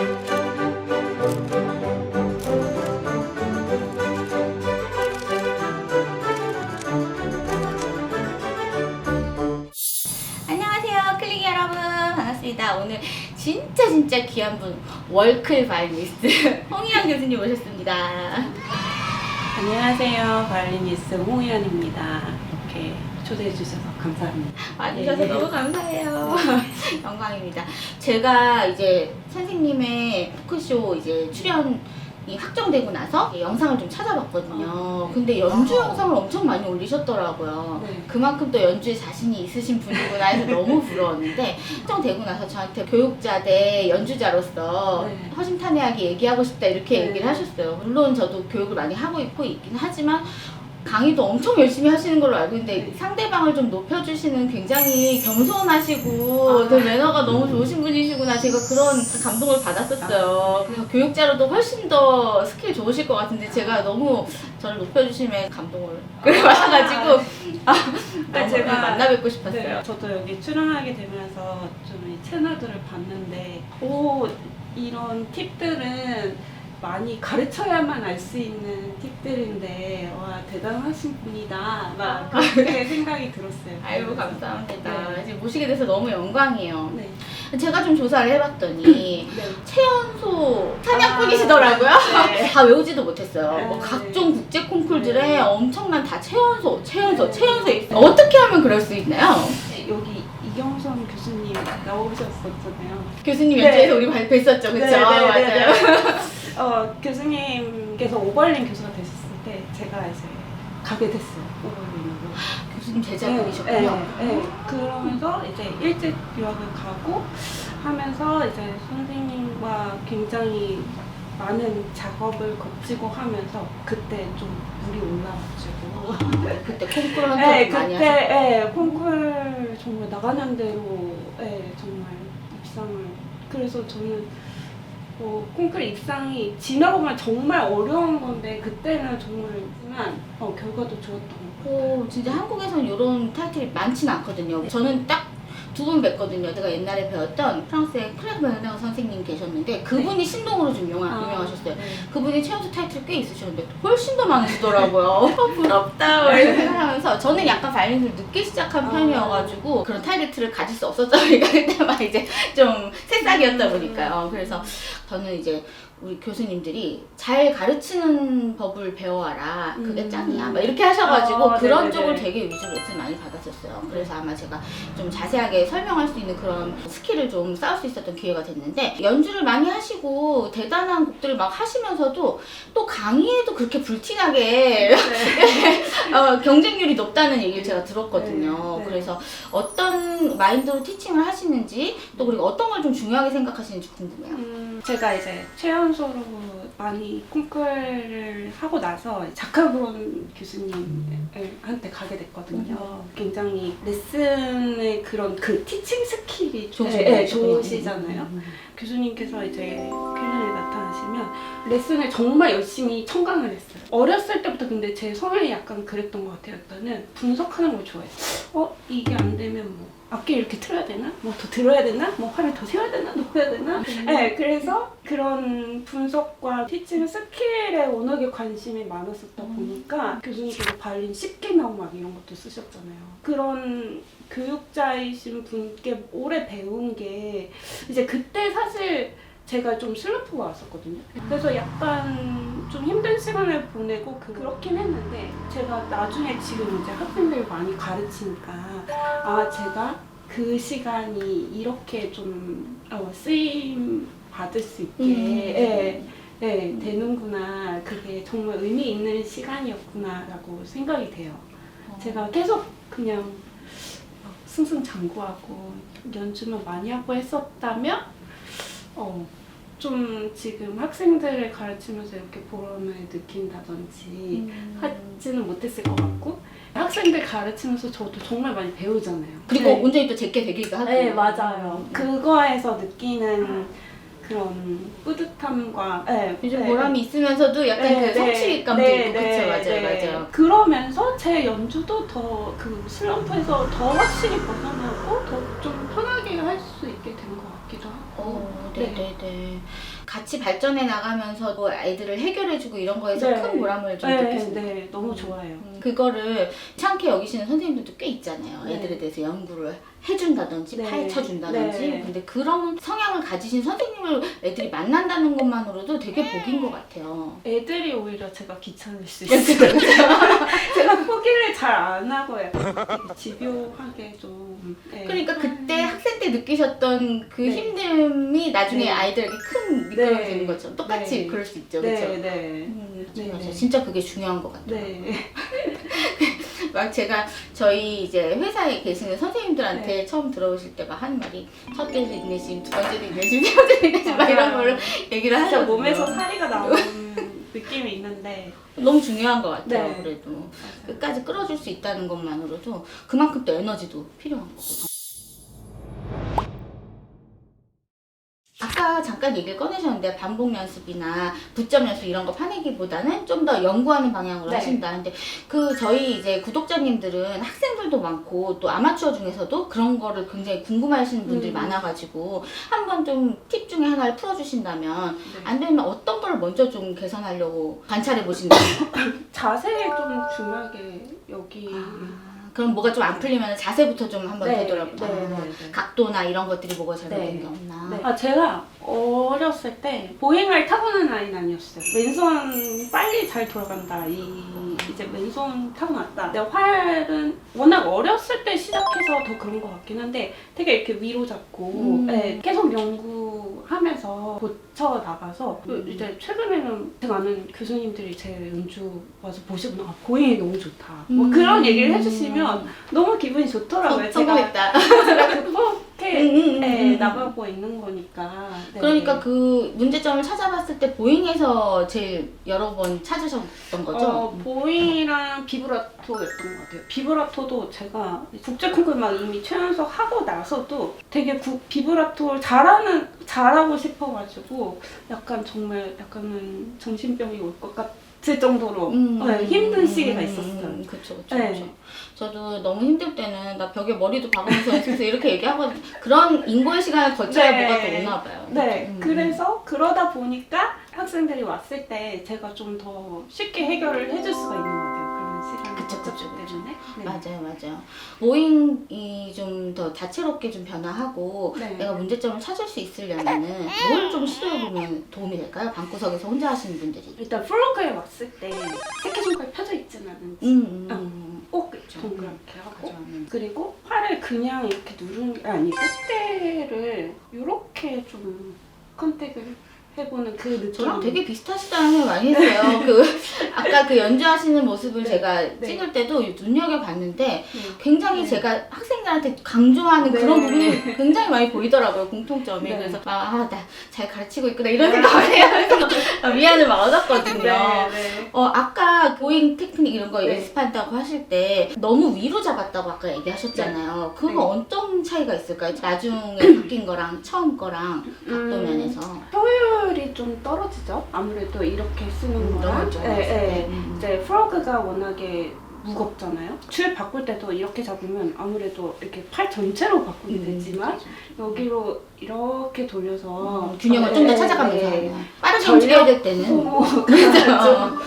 안녕하세요, 클릭 여러분. 반갑습니다. 오늘 진짜 귀한 분, 월클 바이올리니스트 홍희연 교수님 오셨습니다. 안녕하세요. 바이올리니스트 홍희연입니다. 이렇게 초대해 주셔서 감사합니다. 와주셔서 너무 감사해요. 영광입니다. 제가 이제 선생님의 토크쇼 이제 출연이 확정되고 나서 영상을 좀 찾아봤거든요. 근데 연주 영상을 엄청 많이 올리셨더라고요. 네. 그만큼 또 연주에 자신이 있으신 분이구나 해서 너무 부러웠는데, 확정되고 나서 저한테 교육자 대 연주자로서 네. 허심탄회하게 얘기하고 싶다 이렇게 네. 얘기를 하셨어요. 물론 저도 교육을 많이 하고 있긴 하지만 강의도 엄청 열심히 하시는 걸로 알고 있는데, 네. 상대방을 좀 높여주시는 굉장히 겸손하시고 또 매너가 너무 좋으신 분이시구나, 제가 그런 감동을 받았었어요. 그래서 교육자로도 훨씬 더 스킬 좋으실 것 같은데, 제가 너무 저를 높여주시면 감동을 받아가지고 너무 제가 만나 뵙고 싶었어요. 네, 저도 여기 출연하게 되면서 좀 이 채널들을 봤는데, 이런 팁들은 많이 가르쳐야만 알 수 있는 팁들인데, 와, 대단하신 분이다, 막 그렇게 생각이 들었어요. 아이고, 감사합니다. 네. 이제 모시게 돼서 너무 영광이에요. 네. 제가 좀 조사를 해봤더니 네. 최연소 찬양꾼이시더라고요. 네. 다 외우지도 못했어요. 뭐 네. 각종 국제 콩쿨들에 네. 엄청난 다 최연소 네. 있어요. 어떻게 하면 그럴 수 있나요? 여기 이경선 교수님 나오셨었잖아요. 교수님 네. 연주에서 우리 발표했었죠, 그쵸? 맞아요. 교수님께서 오벌린 교수가 되셨을 때 제가 이제 가게 됐어요. 오벌린으로. 교수님 제자분이셨군요. 네. 그러면서 이제 일찍 유학을 가고 하면서 이제 선생님과 굉장히 많은 작업을 거치고 하면서 그때 좀 물이 올라가지고 그때 콩쿨 한번 많이 하셨어요. 콩쿨 정말 나가는 대로 정말 입상을, 그래서 저는 콩쿨 입상이 지나고 보면 정말 어려운 건데 그때는 정말 결과도 좋았던 것 같아요. 진짜 한국에서는 이런 타이틀이 많지는 않거든요. 저는 딱 두 분 뵀거든요. 제가 옛날에 배웠던 프랑스의 클레르 베르낭 선생님 계셨는데, 그분이 신동으로 좀 유명하셨어요. 네. 그분이 최연소 타이틀 꽤 있으셨는데 훨씬 더 많으시더라고요. 부럽다 이렇게 생각하면서, 저는 약간 바이올린을 늦게 시작한 편이어가지고 그런 타이틀을 가질 수 없었죠. 그러니까 그때만 이제 좀 새싹이었다 보니까요. 그래서 저는 이제 우리 교수님들이 잘 가르치는 법을 배워와라, 그게 짱이야 막 이렇게 하셔가지고 그런 네네네. 쪽을 되게 위주로 레슨 많이 받았었어요. 그래서 아마 제가 좀 자세하게 설명할 수 있는 그런 스킬을 좀 쌓을 수 있었던 기회가 됐는데, 연주를 많이 하시고 대단한 곡들을 막 하시면서도 또 강의에도 그렇게 불티나게 경쟁률이 높다는 얘기를 제가 들었거든요. 네. 그래서 어떤 마인드로 티칭을 하시는지, 또 그리고 어떤 걸 좀 중요하게 생각하시는지 궁금해요. 제가 이제 최연소로 많이 콩쿨을 하고 나서 작가분 교수님한테 가게 됐거든요. 굉장히 레슨의 그런 티칭 스킬이 좋으시잖아요. 교수님께서 이제 클리닉에 나타나시면 레슨을 정말 열심히 청강을 했어요. 어렸을 때부터 근데 제 성향이 약간 그랬던 것 같아요. 일단은 분석하는 걸 좋아해요. 이게 안 되면 뭐 악기를 이렇게 틀어야 되나? 뭐 더 들어야 되나? 뭐 팔을 더 세워야 되나? 높여야 되나? 네, 그래서 그런 분석과 티칭 스킬에 워낙에 관심이 많았었다 보니까 교수님께서 바이올린 10개명 막 이런 것도 쓰셨잖아요. 그런 교육자이신 분께 오래 배운 게 이제 그때 사실 제가 좀 슬럼프가 왔었거든요. 그래서 약간 좀 힘든 시간을 보내고 그렇긴 했는데, 제가 나중에 지금 이제 학생들 많이 가르치니까 제가 그 시간이 이렇게 좀 쓰임 받을 수 있게 되는구나, 그게 정말 의미 있는 시간이었구나라고 생각이 돼요. 제가 계속 그냥 승승장구하고 연주만 많이 하고 했었다면 좀 지금 학생들을 가르치면서 이렇게 보람을 느낀다든지 하지는 못했을 것 같고, 학생들 가르치면서 저도 정말 많이 배우잖아요. 그리고 온전히 또 제게 되기도 하고. 네, 맞아요. 그거에서 느끼는 그런 뿌듯함과 요즘 보람이 있으면서도 약간 그 성취감도 있고. 그쵸, 맞아요. 그러면서 제 연주도 더 그 슬럼프에서 더 확실히 벗어나고 더 좀 편하게 할 수 있게 된 것 같기도 하고. 네. 네네네. 같이 발전해 나가면서 뭐 아이들을 해결해주고 이런 거에서 네. 큰 보람을 좀 네, 느꼈습니다. 네, 너무 좋아요. 그거를 이상하게 여기시는 선생님들도 꽤 있잖아요. 네. 애들에 대해서 연구를 해준다든지 네. 파헤쳐준다든지. 네. 근데 그런 성향을 가지신 선생님을 애들이 만난다는 것만으로도 되게 복인 것 같아요. 애들이 오히려 제가 귀찮을 수 있어요. 제가 포기를 잘 안 하고 약간 되게 집요하게 좀. 네. 그러니까 그때 학생 때 느끼셨던 그 네. 힘듦이 나중에 네. 아이들에게 큰 미끄럼이 네. 되는 것처럼 똑같이 네. 그럴 수 있죠. 네, 그렇죠? 네. 네, 맞아요. 네. 진짜 그게 중요한 것 같아요. 네. 막 제가 저희 이제 회사에 계시는 선생님들한테 네. 처음 들어오실 때 막 하는 말이 첫 대도 인내심, 두 번째도 인내심, 세 번째도 인내심 막 이런 거를 얘기를 진짜 하셨거든요. 몸에서 사리가 나오는 느낌이 있는데. 너무 중요한 것 같아요. 네. 그래도 맞아요. 끝까지 끌어줄 수 있다는 것만으로도 그만큼 또 에너지도 필요한 거고. 아까 잠깐 얘기를 꺼내셨는데 반복 연습이나 붙점 연습 이런 거 파내기보다는 좀 더 연구하는 방향으로 네. 하신다. 근데 그 저희 이제 구독자님들은 학생들도 많고 또 아마추어 중에서도 그런 거를 굉장히 궁금해하시는 분들이 많아가지고 한번 좀 팁 중에 하나를 풀어주신다면 네. 안 되면 어떤 걸 먼저 좀 개선하려고 관찰해 보신다면 자세에 좀 중요하게 여기. 그럼 뭐가 좀 안 풀리면 자세부터 좀 한번 네, 되돌아보자. 네, 네, 네. 각도나 이런 것들이 뭐가 잘못된 네. 게 없나. 네. 아, 제가 어렸을 때 보행을 타고난 아이는 아니었어요. 왼손 빨리 잘 돌아간다. 이제 왼손 타고났다. 근데 활은 워낙 어렸을 때 시작해서 더 그런 것 같긴 한데 되게 이렇게 위로 잡고 네, 계속 연구하면서 고쳐 나가서 또 이제 최근에는 제가 아는 교수님들이 제 연주 와서 보시고 아, 보행이 너무 좋다. 뭐 그런 얘기를 해주시면 너무 기분이 좋더라고요. 성공했다. 제가 극복해 네, 나가고 있는 거니까. 네. 그러니까 그 문제점을 찾아봤을 때 보잉에서 제일 여러 번 찾으셨던 거죠? 보잉이랑 비브라토였던 것 같아요. 비브라토도 제가 국제 콩쿠르 막 이미 최연소 하고 나서도 되게 비브라토를 잘하고 싶어가지고 약간 정말 약간은 정신병이 올 것 같을 정도로 네, 힘든 시기가 있었어요. 그쵸. 네. 저도 너무 힘들 때는 나 벽에 머리도 박으면서 연습해서 이렇게 얘기하거든요. 그런 인고의 시간을 거쳐야 네. 뭐가 또 오나 봐요. 네, 그래서 그러다 보니까 학생들이 왔을 때 제가 좀 더 쉽게 해결을 해줄 수가 있는 것 같아요. 그런 시간을 그쵸. 거쳤기 때문에. 네. 맞아요. 모잉이 좀 더 다채롭게 좀 변화하고 네. 내가 문제점을 찾을 수 있으려면은 뭘 좀 시도해보면 도움이 될까요? 방구석에서 혼자 하시는 분들이. 일단 플로그에 왔을 때 새끼손가락이 펴져 있진 않은지 꼭 동그랗게 하고 가져가면. 그리고 팔을 그냥 이렇게 누르는 게 아니고 콧대를 이렇게 좀 컨택을 해보는 그 느낌. 저랑 되게 비슷하시다는 생각 많이 했어요. 아까 그 연주하시는 모습을 네. 제가 네. 찍을 때도 눈여겨봤는데 네. 굉장히 네. 제가 학생들한테 강조하는 네. 그런 부분이 굉장히 많이 보이더라고요. 공통점이. 네. 그래서 나 잘 가르치고 있구나 이런 생각을 해서 위안을 막 얻었거든요. 네. 아까 보잉 테크닉 이런 거 네. 연습한다고 하실 때 너무 위로 잡았다고 아까 얘기하셨잖아요. 그거 네. 어떤 차이가 있을까요? 나중에 바뀐 거랑 처음 거랑 각도 면에서. 효율이 좀 떨어지죠. 아무래도 이렇게 쓰는 거랑. 너무 좀 이제 프로그가 워낙에 무겁잖아요. 줄 바꿀 때도 이렇게 잡으면 아무래도 이렇게 팔 전체로 바꾸게 되지만 여기로 이렇게 돌려서 균형을 좀 더 찾아가면서 하면. 빠르게 움직여야 될 때는 그렇죠.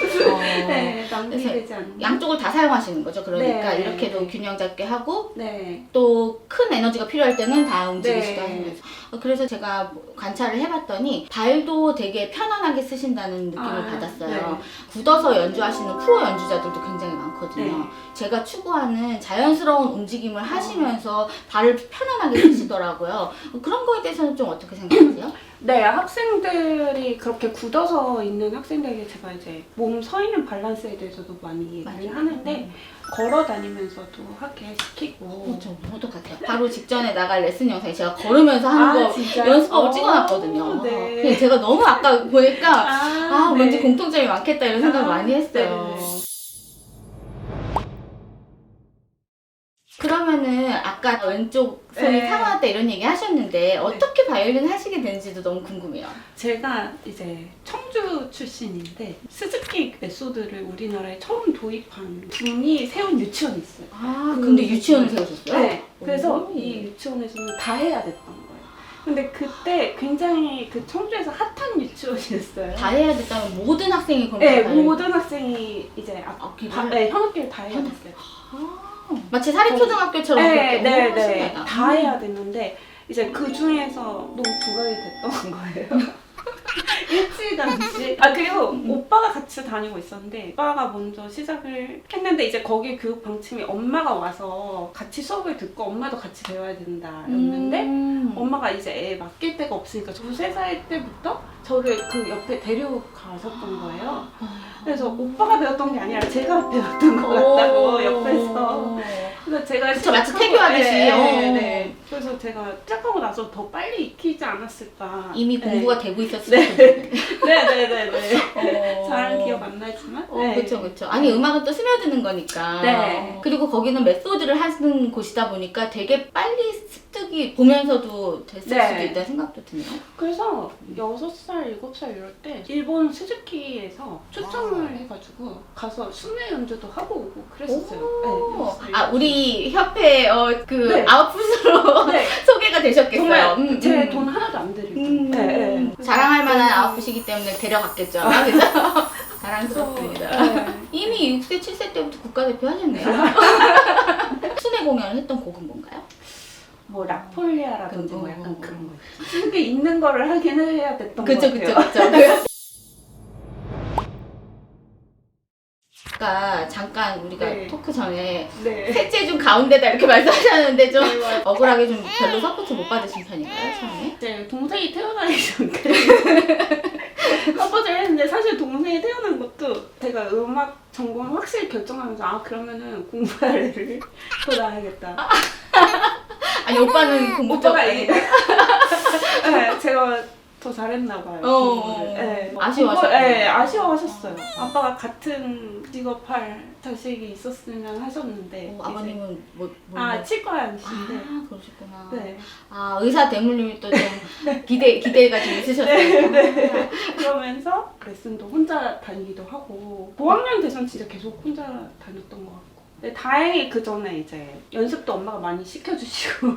네. 낭비되지 않는. 양쪽을 다 사용하시는 거죠. 그러니까 네. 이렇게도 네. 균형 잡게 하고 네. 또 큰 에너지가 필요할 때는 다 움직이시고 네. 하시면서. 그래서 제가 관찰을 해봤더니 발도 되게 편안하게 쓰신다는 느낌을 받았어요. 네. 굳어서 연주하시는 프로 연주자들도 굉장히 많거든요. 네. 제가 추구하는 자연스러운 움직임을 하시면서 발을 편안하게 쓰시더라고요. 그런 거에 대해서는 좀 어떻게 생각하세요? 네, 학생들이 그렇게 굳어서 있는 학생들에게 제가 이제 몸 서 있는 밸런스에 대해서도 많이 얘기를 하는데 걸어 다니면서도 하게 시키고. 저도 같아요. 바로 직전에 나갈 레슨 영상에 제가 걸으면서 하는 거 진짜요? 연습법을 찍어놨거든요. 네. 근데 제가 너무 아까 보니까 네. 왠지 공통점이 많겠다 이런 생각을 많이 했어요. 네. 그러면은 아까 왼쪽 손이 네. 타고났다 이런 얘기 하셨는데 어떻게 바이올린 하시게 된지도 너무 궁금해요. 제가 이제 청주 출신인데 스즈키 메소드를 우리나라에 처음 도입한 분이 세운 유치원이 있어요. 근데 유치원을 세우셨어요? 네. 그래서 오. 이 유치원에서는 다 해야 됐던 거예요. 근데 그때 굉장히 그 청주에서 핫한 유치원이었어요. 다 해야 됐다면 모든 학생이 그럼 네, 다 해야 모든 학생이 이제 악기를? 네, 현악기를 다 해야 됐어요. 마치 사립초등학교처럼 그렇게 네, 신기하다. 다 해야 됐는데 이제 그 중에서 너무 부각이 됐던 거예요. 일찌감치. 그리고 오빠가 같이 다니고 있었는데 오빠가 먼저 시작을 했는데 이제 거기 교육 방침이 엄마가 와서 같이 수업을 듣고 엄마도 같이 배워야 된다였는데 엄마가 이제 애 맡길 데가 없으니까 2~3살 때부터 저를 그 옆에 데려가셨던 거예요. 그래서 오빠가 배웠던 게 아니라 제가 배웠던 것 같다고 옆에서. 그래서 제가 그쵸, 마치 태교하듯이. 네. 그래서 제가 시작하고 나서 더 빨리 익히지 않았을까. 이미 네. 공부가 되고 있었을 텐데. 네네네네. 잘 기억 안 나지만. 그쵸, 그쵸. 아니, 음악은 또 스며드는 거니까. 네. 그리고 거기는 메소드를 하는 곳이다 보니까 되게 빨리 습득이 보면서도 됐을 네. 수도 있다는 생각도 드네요. 그래서 6살, 7살 이럴 때 일본 스즈키에서 초청을 해가지고 가서 순회 연주도 하고 오고 그랬었어요. 네. 우리 협회 네. 아웃풋으로 네. 소개가 되셨겠어요. 정말 제 돈 하나도 안 들이고. 자랑할 만한 아웃풋이기 때문에 데려갔겠죠. 그래서 자랑스럽습니다. 네. 이미 6세, 7세 때부터 국가대표 하셨네요. 순회 공연을 했던 곡은 뭔가요? 뭐 라폴리아라든지 뭐 어. 약간 그런 거 있죠. 그게 있는 거를 하긴 해야 됐던 것 그쵸, 같아요. 그쵸. 아까 잠깐 우리가 네. 토크 전에 네. 셋째 중 가운데다 이렇게 말씀하셨는데 좀 네, 맞아요. 억울하게 좀 별로 서포트 못 받으신 편인가요, 처음에? 제 동생이 태어나기 전에 서포트를 했는데 사실 동생이 태어난 것도 제가 음악 전공을 확실히 결정하면서 그러면은 공부할 애를 더 낳아야겠다. 아니 오빠는 공부 쪽 오빠가 네, 제가 더 잘했나 봐요. 공부를. 네. 아쉬워하셨구나. 네, 아쉬워하셨어요. 아빠가 같은 직업할 자식이 있었으면 하셨는데 아버님은 뭐 치과연신데. 그러셨구나. 네. 의사 대물림이 또 좀 기대가 좀 있으셨어요. 네. 그러면서 레슨도 혼자 다니기도 하고 고학년 돼선 진짜 계속 혼자 다녔던 것 같고. 네, 다행히 그 전에 이제 연습도 엄마가 많이 시켜주시고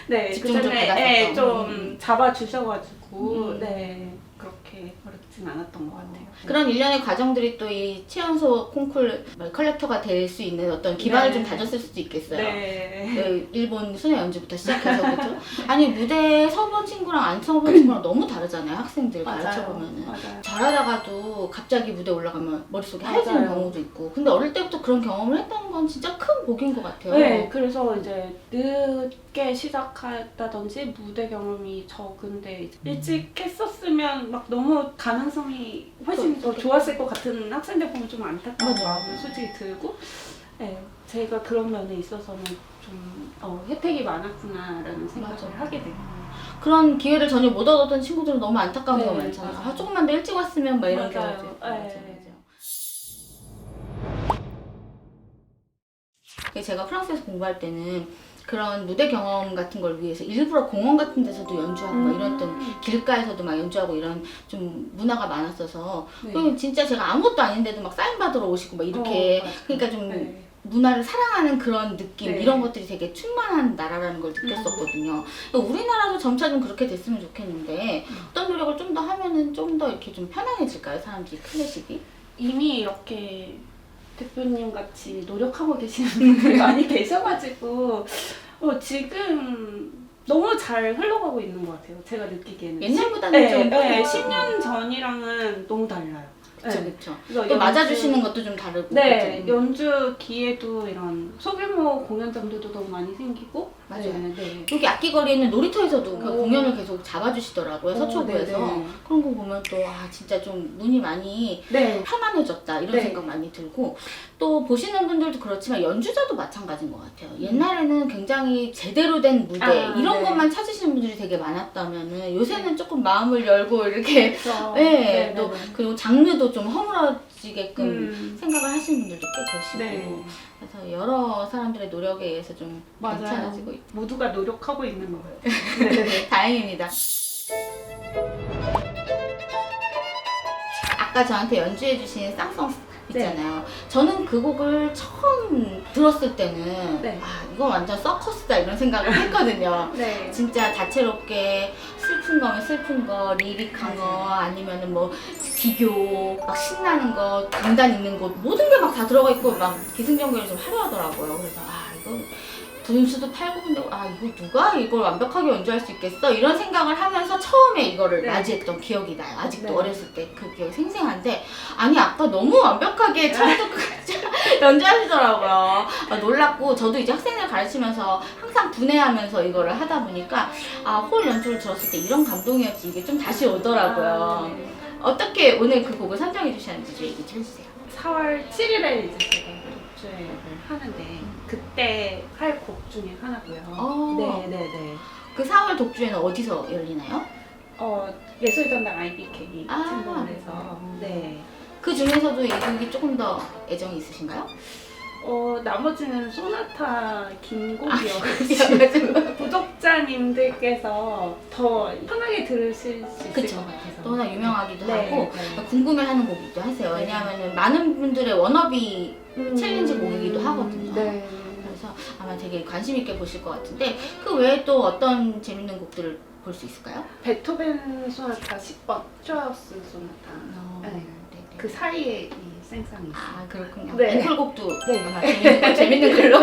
네, 집중 좀 그전에 받았었어. 좀 잡아주셔가지고 네, 그렇게 어렵진 않았던 것 같아요. 그런 일련의 과정들이 또 이 최연소 콩쿨 컬렉터가 될 수 있는 어떤 기반을 네. 좀 다졌을 수도 있겠어요. 네. 그 일본 순회 연주부터 시작해서 그죠? 아니 무대에 서본 친구랑 안 서본 친구랑 너무 다르잖아요. 학생들 가르쳐 보면은. 맞아요. 잘하다가도 갑자기 무대 올라가면 머릿속에 맞아요. 하얘지는 경우도 있고. 근데 어릴 때부터 그런 경험을 했다는 건 진짜 큰 복인 것 같아요. 네, 그래서 이제 늦게 시작했다든지 무대 경험이 적은데 이제 일찍 했었으면 막 너무 가능성이 훨씬 더 좋았을 것 같은 학생들 보면 좀 안타까운 맞아. 마음이 솔직히 들고 네, 제가 그런 면에 있어서는 좀 혜택이 많았구나라는 생각을 맞아. 하게 돼요. 그런 기회를 전혀 못 얻었던 친구들은 너무 안타까운 네, 경우가 많잖아요. 맞아요. 조금만 더 일찍 왔으면 막 이런 맞아요. 경우도 있고. 네. 제가 프랑스에서 공부할 때는 그런 무대 경험 같은 걸 위해서 일부러 공원 같은 데서도 연주하고 막 이랬던 길가에서도 막 연주하고 이런 좀 문화가 많았어서 네. 그럼 진짜 제가 아무것도 아닌데도 막 사인 받으러 오시고 막 이렇게 맞아요. 그러니까 좀 네. 문화를 사랑하는 그런 느낌 네. 이런 것들이 되게 충만한 나라라는 걸 느꼈었거든요. 그러니까 우리나라도 점차 좀 그렇게 됐으면 좋겠는데 어떤 노력을 좀 더 하면은 좀 더 이렇게 좀 편안해질까요? 사람들이 클래식이? 이미 이렇게 대표님 같이 노력하고 계시는 분들이 많이 계셔가지고 지금 너무 잘 흘러가고 있는 것 같아요. 제가 느끼기에는. 옛날보다는 좀 10년 전이랑은 너무 달라요. 그쵸 네. 그쵸. 그래서 또 맞아주시는 것도 좀 다르고. 네, 그쵸? 연주 기회도 이런 소규모 공연장들도 너무 많이 생기고. 맞아요. 네. 여기 악기거리에 있는 놀이터에서도 그 오. 공연을 계속 잡아주시더라고요. 서초구에서. 네네. 그런 거 보면 또 진짜 좀 눈이 많이 네. 편안해졌다 이런 네. 생각 많이 들고 또 보시는 분들도 그렇지만 연주자도 마찬가지인 것 같아요. 옛날에는 굉장히 제대로 된 무대 이런 네. 것만 찾으시는 분들이 되게 많았다면은 요새는 조금 마음을 열고 이렇게 그렇죠. 네, 또 그리고 장르도 좀 허물어지게끔 생각을 하시는 분들도 꽤 계시고 네. 그래서 여러 사람들의 노력에 의해서 좀 맞아요. 괜찮아지고 있고 모두가 노력하고 있는 거예요. 다행입니다. 아까 저한테 연주해주신 쌍송 있잖아요. 저는 그 곡을 처음 들었을 때는 네. 아 이거 완전 서커스다 이런 생각을 했거든요. 네. 진짜 다채롭게 슬픈 거면 슬픈 거, 리릭한 거, 아니면은 뭐 기교, 막 신나는 거, 강단 있는 거 모든 게 막 다 들어가 있고 막 기승전결이 좀 화려하더라고요. 그래서 아 이거 분수도 팔고 근데 아 이거 누가 이걸 완벽하게 연주할 수 있겠어? 이런 생각을 하면서 처음에 이거를 네. 맞이했던 기억이 나요. 아직도 네. 어렸을 때 그 기억이 생생한데 아니 아까 너무 완벽하게 처음부터 끝까지 연주하시더라고요. 아, 놀랍고 저도 이제 학생들 가르치면서 항상 분해하면서 이거를 하다 보니까 아 홀 연주를 들었을 때 이런 감동이었지 이게 좀 다시 오더라고요. 아, 네. 어떻게 오늘 그 곡을 선정해 주셨는지 좀 얘기 좀 해주세요. 4월 7일에 이제 제가 독주회를 하는데 그때 할 곡 중에 하나고요. 어. 네네네. 그 4월 독주회는 어디서 열리나요? 예술전당 IBK 아. 챔버에서 네. 그 중에서도 이 곡이 조금 더 애정이 있으신가요? 나머지는 소나타 긴 곡이어가지고 그래가지고 구독자님들께서 더 편하게 들으실 수 있을 그쵸. 것 같아서 너무나 유명하기도 네, 하고 네. 궁금해하는 곡이기도 하세요. 네. 왜냐하면 많은 분들의 워너비 챌린지 곡이기도 하거든요. 네. 그래서 아마 되게 관심 있게 보실 것 같은데 그 외에 또 어떤 재밌는 곡들을 볼 수 있을까요? 베토벤 소나타 10번 슈트라우스 소나타 네. 네네. 그 사이에 이 생상이 있어요. 아 그렇군요. 네. 앵콜곡도 네. 아마 재밌는 걸로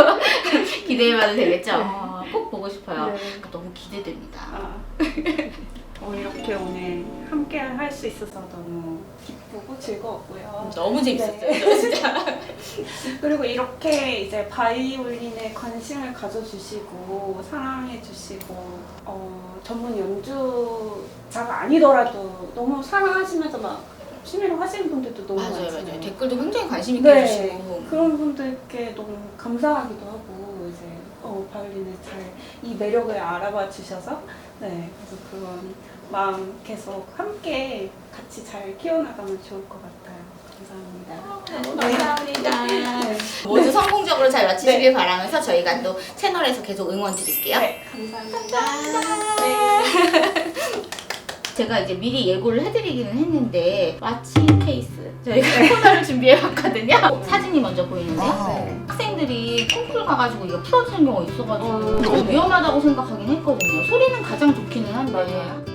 기대해봐도 되겠죠? 네. 꼭 보고 싶어요. 네. 너무 기대됩니다. 이렇게 오늘 함께 할 수 있어서 너무 기쁘고 즐거웠고요. 너무 재밌었어요. 네. 저 진짜. 그리고 이렇게 이제 바이올린에 관심을 가져주시고 사랑해주시고 전문 연주자가 아니더라도 너무 사랑하시면서 막 취미로 하시는 분들도 너무 맞아요, 많잖아요. 맞아요. 댓글도 굉장히 관심 있게 네, 해주시고. 그런 분들께 너무 감사하기도 하고 이제 바이올린을 잘 이 매력을 알아봐 주셔서 네 그래서 그런 마음 계속 함께 같이 잘 키워나가면 좋을 것 같아요. 감사합니다. 너무 감사합니다. 네. 모두 성공적으로 잘 마치시길 바라면서 저희가 또 채널에서 계속 응원 드릴게요. 네, 감사합니다. 네. 제가 이제 미리 예고를 해드리기는 했는데 마치 케이스 저희가 코너를 준비해봤거든요. 사진이 먼저 보이는데 학생들이 콩쿨 가가지고 이거 풀어지는 경우가 있어가지고 좀 위험하다고 생각하긴 했거든요. 소리는 가장 좋기는 한데